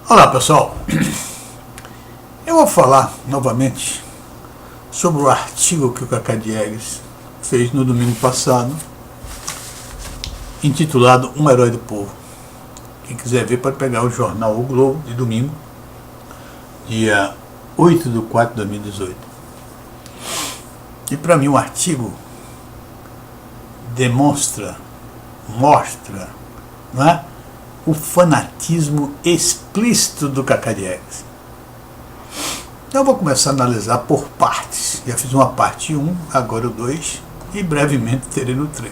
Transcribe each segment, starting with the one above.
Olá pessoal, eu vou falar novamente sobre o artigo que o Cacá Diegues fez no domingo passado, intitulado Um Herói do Povo. Quem quiser ver pode pegar o jornal O Globo de domingo, dia 8/4/2018. E para mim o artigo mostra, não é, o fanatismo explícito do Cacá Diegues. Então eu vou começar a analisar por partes. Já fiz uma parte 1, agora o 2 e brevemente terei no 3.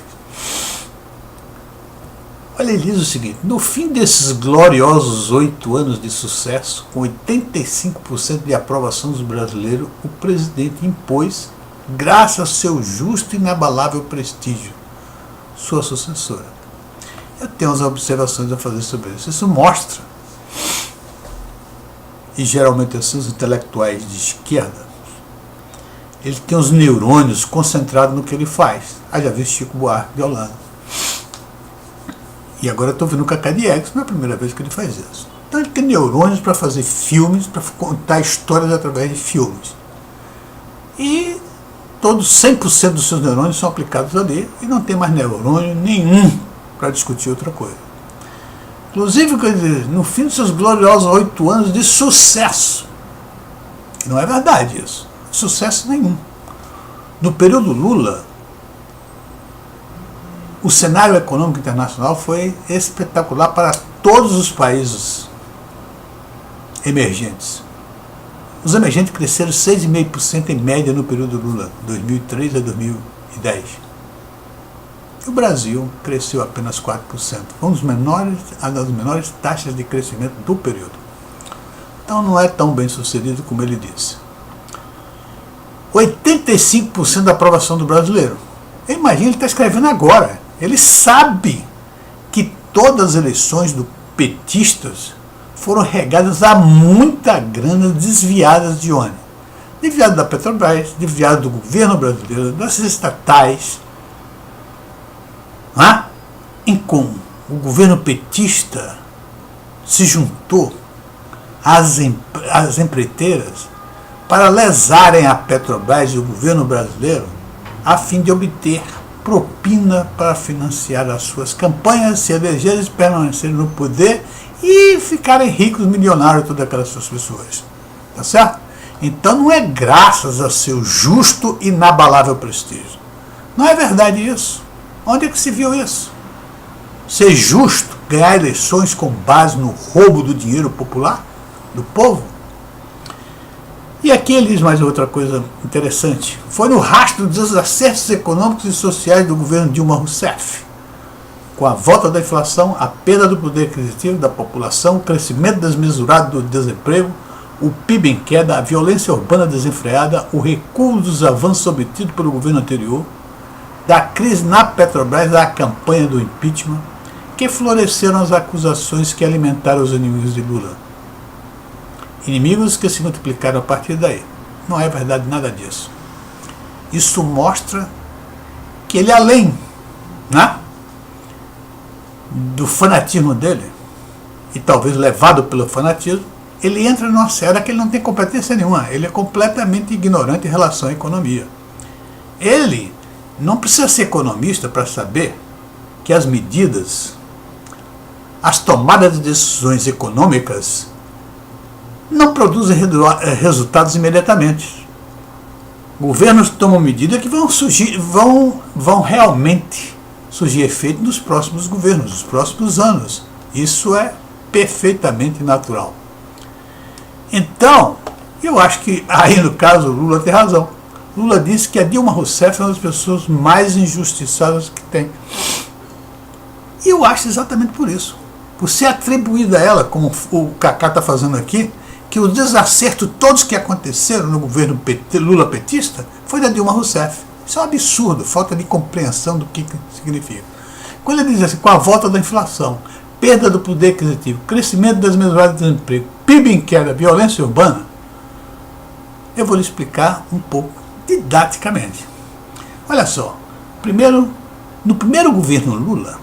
Olha, ele diz o seguinte: no fim desses gloriosos 8 anos de sucesso, com 85% de aprovação dos brasileiros, o presidente impôs, graças ao seu justo e inabalável prestígio, sua sucessora. Eu tenho umas observações a fazer sobre isso. Isso mostra, e geralmente assim os intelectuais de esquerda, ele tem os neurônios concentrados no que ele faz. Já vi Chico Buarque de Holanda. E agora eu estou vendo o Cacá Diegues, não é a primeira vez que ele faz isso. Então ele tem neurônios para fazer filmes, para contar histórias através de filmes. E todos 100% dos seus neurônios são aplicados ali e não tem mais neurônio nenhum para discutir outra coisa. Inclusive, no fim dos seus gloriosos 8 anos de sucesso, não é verdade isso, sucesso nenhum. No período Lula, o cenário econômico internacional foi espetacular para todos os países emergentes. Os emergentes cresceram 6,5% em média no período Lula, 2003 a 2010. O Brasil cresceu apenas 4%. Foi uma das menores taxas de crescimento do período. Então não é tão bem sucedido como ele disse. 85% da aprovação do brasileiro. Imagina, ele está escrevendo agora. Ele sabe que todas as eleições do petistas foram regadas a muita grana desviadas de onde? Desviado da Petrobras, desviado do governo brasileiro, das estatais. Em como o governo petista se juntou às empreiteiras para lesarem a Petrobras e o governo brasileiro a fim de obter propina para financiar as suas campanhas, se elegerem, permanecerem no poder e ficarem ricos, milionários, todas aquelas suas pessoas. Tá certo? Então não é graças ao seu justo e inabalável prestígio. Não é verdade isso. Onde é que se viu isso? Ser justo, ganhar eleições com base no roubo do dinheiro popular, do povo? E aqui ele diz mais outra coisa interessante. Foi no rastro dos acertos econômicos e sociais do governo Dilma Rousseff. Com a volta da inflação, a perda do poder aquisitivo da população, o crescimento desmesurado do desemprego, o PIB em queda, a violência urbana desenfreada, o recuo dos avanços obtidos pelo governo anterior, da crise na Petrobras, da campanha do impeachment, que floresceram as acusações que alimentaram os inimigos de Lula. Inimigos que se multiplicaram a partir daí. Não é verdade nada disso. Isso mostra que ele, além do fanatismo dele, e talvez levado pelo fanatismo, ele entra numa seara que ele não tem competência nenhuma. Ele é completamente ignorante em relação à economia. Ele não precisa ser economista para saber que as medidas, as tomadas de decisões econômicas não produzem resultados imediatamente. Governos tomam medidas que vão realmente surgir efeito nos próximos governos, nos próximos anos. Isso é perfeitamente natural. Então, eu acho que aí no caso o Lula tem razão. Lula disse que a Dilma Rousseff é uma das pessoas mais injustiçadas que tem. E eu acho exatamente por isso. Por ser atribuída a ela, como o Cacá está fazendo aqui, que os desacertos todos que aconteceram no governo Lula petista foi da Dilma Rousseff. Isso é um absurdo, falta de compreensão do que significa. Quando ele diz assim, com a volta da inflação, perda do poder aquisitivo, crescimento desmesurado do desemprego, PIB em queda, violência urbana, eu vou lhe explicar um pouco didaticamente. Olha só, no primeiro governo Lula,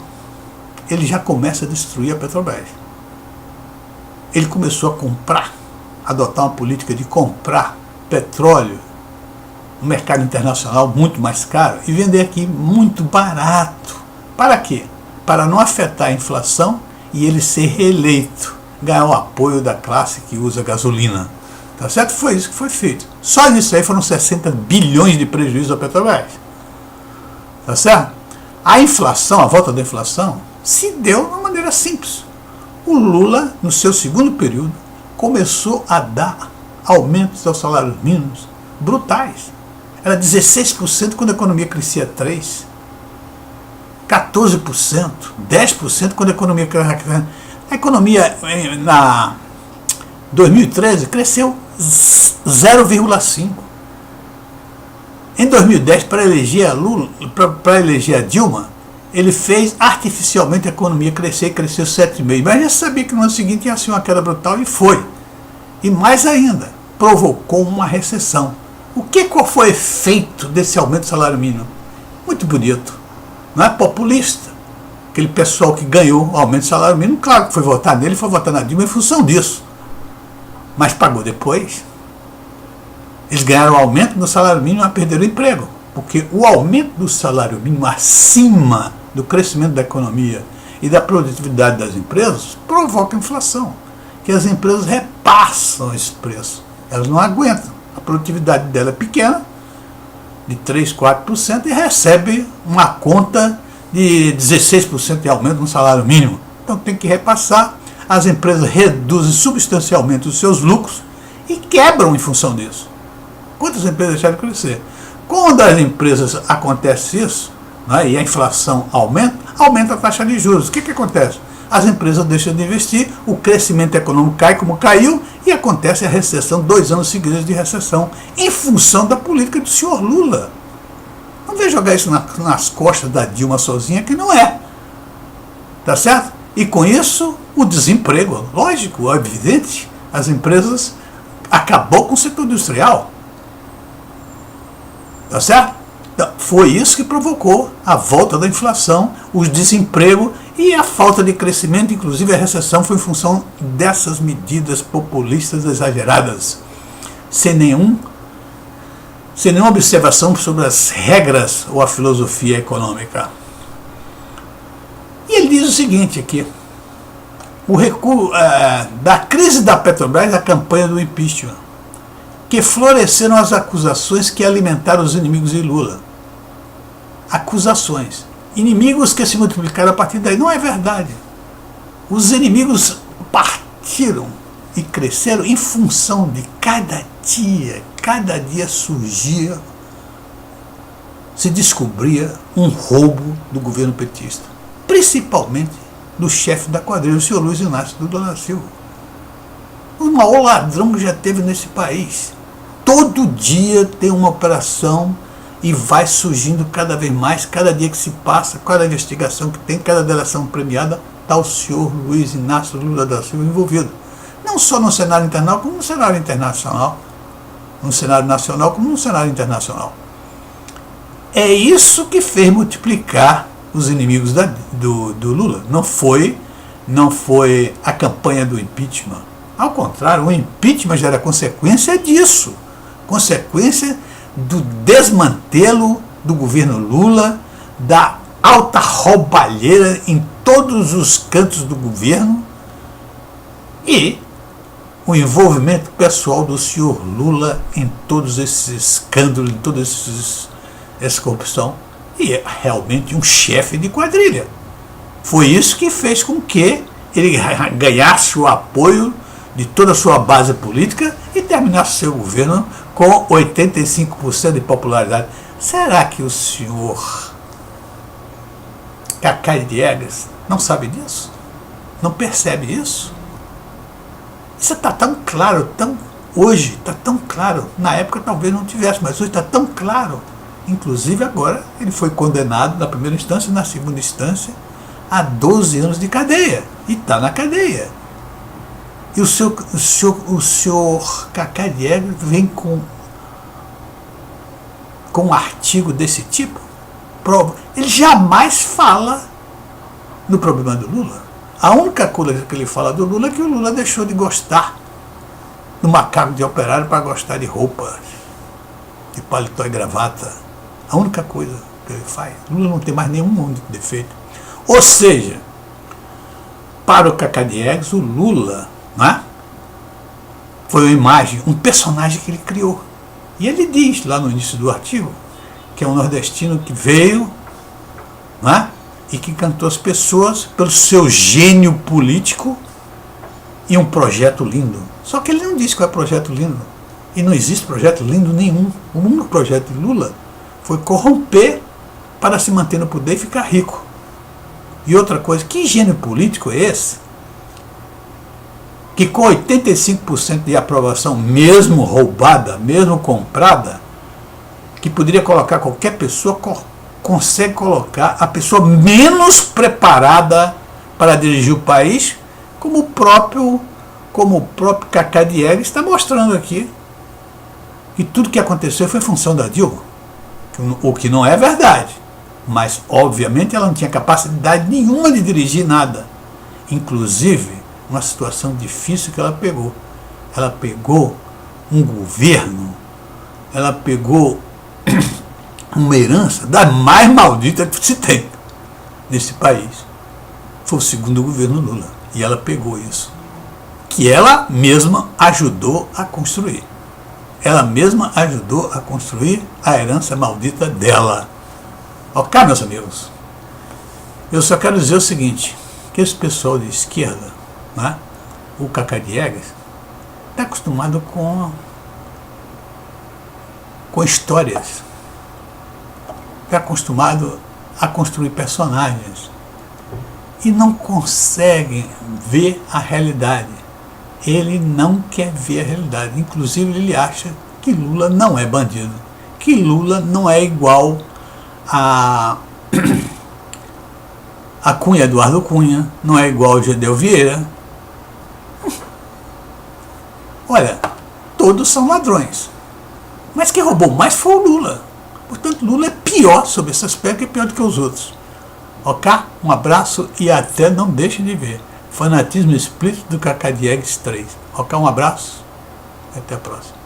ele já começa a destruir a Petrobras. ele começou a comprar, adotar uma política de comprar petróleo no mercado internacional muito mais caro e vender aqui muito barato. Para quê? Para não afetar a inflação e ele ser reeleito, ganhar o apoio da classe que usa gasolina. Tá certo? Foi isso que foi feito. Só nisso aí foram 60 bilhões de prejuízo à Petrobras. Tá certo? A inflação, a volta da inflação, se deu de uma maneira simples. O Lula, no seu segundo período, começou a dar aumentos aos salários mínimos brutais. Era 16% quando a economia crescia 3%, 14%, 10% quando a economia crescia. A economia na 2013 cresceu 0,5%. Em 2010, para eleger a Lula, para eleger a Dilma, ele fez artificialmente a economia crescer e cresceu 7,5%. Mas já sabia que no ano seguinte ia ser uma queda brutal e foi. E mais ainda, provocou uma recessão. Qual foi o efeito desse aumento do salário mínimo? Muito bonito. Não é populista. Aquele pessoal que ganhou o aumento do salário mínimo, claro que foi votar nele, foi votar na Dilma em função disso. Mas pagou depois. Eles ganharam o aumento do salário mínimo, mas perderam o emprego. Porque o aumento do salário mínimo acima do crescimento da economia e da produtividade das empresas provoca inflação. Que as empresas repassam esse preço. Elas não aguentam. A produtividade dela é pequena, de 3, 4%, e recebe uma conta de 16% de aumento no salário mínimo. Então tem que repassar. As empresas reduzem substancialmente os seus lucros e quebram em função disso. Quantas empresas deixaram de crescer? Quando as empresas acontece isso, né, e a inflação aumenta a taxa de juros. O que acontece? As empresas deixam de investir, o crescimento econômico cai como caiu e acontece a recessão, 2 anos seguidos de recessão, em função da política do senhor Lula. Não vem jogar isso nas costas da Dilma sozinha, que não é. Tá certo? E com isso, o desemprego, lógico, é evidente, as empresas acabou com o setor industrial. Tá certo? Então, foi isso que provocou a volta da inflação, o desemprego e a falta de crescimento, inclusive a recessão foi em função dessas medidas populistas exageradas, sem nenhuma observação sobre as regras ou a filosofia econômica. E ele diz o seguinte aqui, o recuo da crise da Petrobras, a campanha do impeachment, que floresceram as acusações que alimentaram os inimigos de Lula. Acusações. Inimigos que se multiplicaram a partir daí. Não é verdade. Os inimigos partiram e cresceram em função de cada dia surgia, se descobria um roubo do governo petista. Principalmente do chefe da quadrilha, o senhor Luiz Inácio Lula da Silva. O maior ladrão que já teve nesse país. Todo dia tem uma operação e vai surgindo cada vez mais, cada dia que se passa, cada investigação que tem, cada delação premiada, está o senhor Luiz Inácio Lula da Silva envolvido. Não só no cenário internacional, como no cenário internacional, no cenário nacional, como no cenário internacional. É isso que fez multiplicar os inimigos do Lula. Não foi a campanha do impeachment. Ao contrário, o impeachment já era consequência disso. Consequência do desmantelo do governo Lula, da alta roubalheira em todos os cantos do governo e o envolvimento pessoal do senhor Lula em todos esses escândalos, em toda essa corrupção. E é realmente um chefe de quadrilha. Foi isso que fez com que ele ganhasse o apoio de toda a sua base política e terminasse seu governo com 85% de popularidade. Será que o senhor Cacá Diegues não sabe disso? Não percebe isso? Isso está tão claro, hoje está tão claro. Na época talvez não tivesse, mas hoje está tão claro. Inclusive agora ele foi condenado na primeira instância e na segunda instância a 12 anos de cadeia. E está na cadeia. E o senhor Cacá Diegues vem com um artigo desse tipo? Prova. Ele jamais fala no problema do Lula. A única coisa que ele fala do Lula é que o Lula deixou de gostar do macaco de operário para gostar de roupa, de paletó e gravata. A única coisa que ele faz. Lula não tem mais nenhum defeito. Ou seja, para o Cacá Diegues, o Lula, né, foi uma imagem, um personagem que ele criou. E ele diz lá no início do artigo que é um nordestino que veio, né, e que encantou as pessoas pelo seu gênio político e um projeto lindo. Só que ele não disse qual é projeto lindo. E não existe projeto lindo nenhum. O único projeto de Lula foi corromper para se manter no poder e ficar rico. E outra coisa, que gênio político é esse? Que com 85% de aprovação, mesmo roubada, mesmo comprada, que poderia colocar qualquer pessoa, consegue colocar a pessoa menos preparada para dirigir o país, como o próprio Cacá Diegues está mostrando aqui. E tudo que aconteceu foi função da Dilma, o que não é verdade. Mas, obviamente, ela não tinha capacidade nenhuma de dirigir nada. Inclusive, uma situação difícil que ela pegou. Ela pegou um governo, ela pegou uma herança da mais maldita que se tem nesse país. Foi o segundo governo Lula. E ela pegou isso, que ela mesma ajudou a construir. Ela mesma ajudou a construir a herança maldita dela. Ok, meus amigos? Eu só quero dizer o seguinte, que esse pessoal de esquerda, né, o Cacá Diegues, está acostumado com histórias. Está acostumado a construir personagens. E não conseguem ver a realidade. Ele não quer ver a realidade. Inclusive, ele acha que Lula não é bandido. Que Lula não é igual a Cunha, Eduardo Cunha, não é igual ao Gedel Vieira. Olha, todos são ladrões. Mas quem roubou mais foi o Lula. Portanto, Lula é pior sobre esse aspecto, é pior do que os outros. Ok? Um abraço e até não deixe de ver. Fanatismo Explícito do Cacá Diegues 3. Ok? Um abraço e até a próxima.